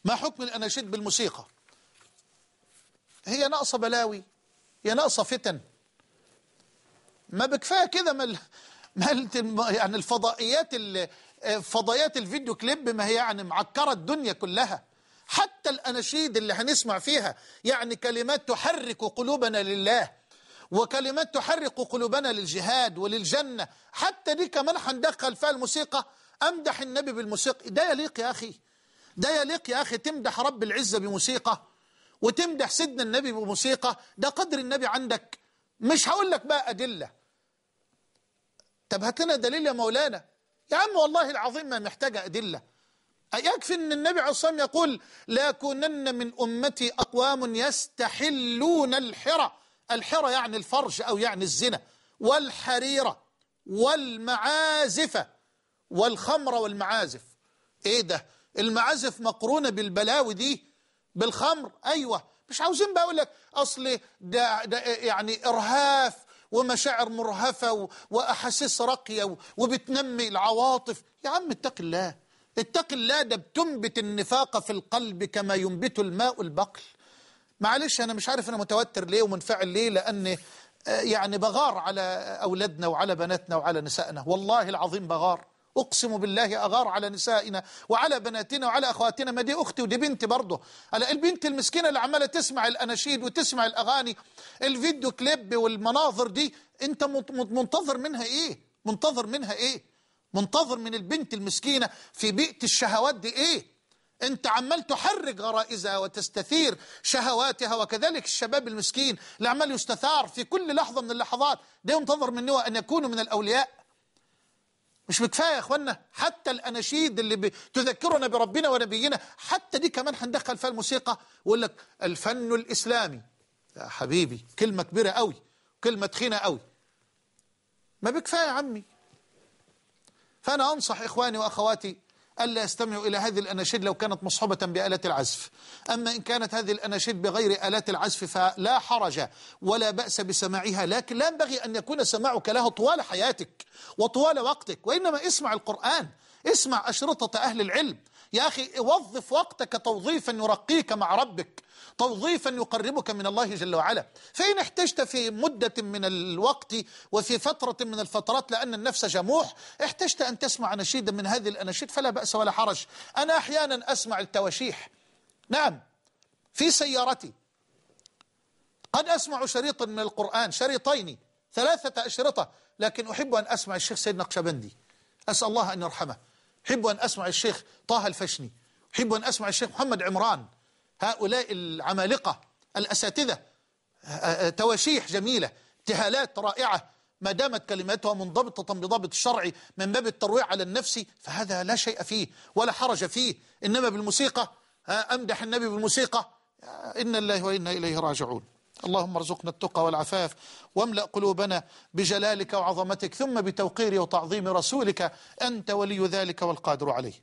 ما حكم الأناشيد بالموسيقى؟ هي ناقصة بلاوي، هي ناقصة فتن. ما بكفاية كده يعني فضائيات الفيديو كليب ما هي يعني معكرة الدنيا كلها. حتى الأناشيد اللي هنسمع فيها يعني كلمات تحرك قلوبنا لله، وكلمات تحرك قلوبنا للجهاد وللجنة، حتى دي كمان هندخل فيها الموسيقى. أمدح النبي بالموسيقى؟ ده يليق يا أخي؟ ده يليق يا أخي تمدح رب العزة بموسيقى وتمدح سيدنا النبي بموسيقى؟ ده قدر النبي عندك. مش هقول لك بقى أدلة. طب هات لنا دليل يا مولانا. يا عم والله العظيم ما محتاجة أدلة. يكفي أن النبي عليه الصلاة والسلام يقول: لا يكونن من أمتي أقوام يستحلون الحرى. الحرى يعني الفرج أو يعني الزنا، والحريرة والمعازف، والخمر والمعازف. إيه ده؟ المعازف مقرونة بالبلاوي دي، بالخمر. أيوة، مش عاوزين بقى أقول لك أصل ده يعني إرهاف ومشاعر مرهفة وأحاسيس راقية وبتنمي العواطف. يا عم اتق الله، اتق الله. ده بتنبت النفاق في القلب كما ينبت الماء البقل. معلش أنا مش عارف أنا متوتر ليه ومنفعل ليه، لأن يعني بغار على أولادنا وعلى بناتنا وعلى نسائنا. والله العظيم بغار، أقسم بالله أغار على نسائنا وعلى بناتنا وعلى أخواتنا. ما دي أختي ودي بنتي برضه. على البنت المسكينة اللي عمالة تسمع الأناشيد وتسمع الأغاني، الفيديو كليب والمناظر دي، أنت منتظر منها إيه؟ منتظر منها إيه؟ منتظر من البنت المسكينة في بيئة الشهوات دي إيه؟ أنت عمال تحرك غرائزها وتستثير شهواتها، وكذلك الشباب المسكين اللي عمال يستثار في كل لحظة من اللحظات. ده ينتظر منه أن يكونوا من الأولياء. مش بكفاية يا أخوانا؟ حتى الأناشيد اللي تذكرنا بربنا ونبينا، حتى دي كمان هندخل فيها الموسيقى. ويقول لك الفن الإسلامي. يا حبيبي كلمة كبيرة قوي، كلمة تخينة قوي. ما بكفاية يا عمي. فأنا أنصح إخواني وأخواتي ألا يستمعوا إلى هذه الأناشيد لو كانت مصحوبة بآلات العزف. أما إن كانت هذه الأناشيد بغير آلات العزف فلا حرج ولا بأس بسماعها، لكن لا ينبغي أن يكون سماعك لها طوال حياتك وطوال وقتك، وإنما اسمع القرآن، اسمع أشرطة أهل العلم. يا أخي وظف وقتك توظيفا يرقيك مع ربك، توظيفا يقربك من الله جل وعلا. فإن احتجت في مدة من الوقت وفي فترة من الفترات، لأن النفس جموح، احتجت أن تسمع نشيدا من هذه الأناشيد فلا بأس ولا حرج. أنا أحيانا أسمع التواشيح، نعم، في سيارتي قد أسمع شريطا من القرآن، شريطين، 3 أشرطة، لكن أحب أن أسمع الشيخ سيد نقشبندي، أسأل الله أن يرحمه. أحب أن أسمع الشيخ طه الفشني، أحب أن أسمع الشيخ محمد عمران. هؤلاء العمالقة الأساتذة، تواشيح جميلة، ابتهالات رائعة، ما دامت كلماتها منضبطة بضابط الشرع من باب الترويع على النفس، فهذا لا شيء فيه ولا حرج فيه. إنما بالموسيقى، أمدح النبي بالموسيقى، إنا الله وإنا إليه راجعون. اللهم ارزقنا التقى والعفاف، واملأ قلوبنا بجلالك وعظمتك، ثم بتوقير وتعظيم رسولك، أنت ولي ذلك والقادر عليه.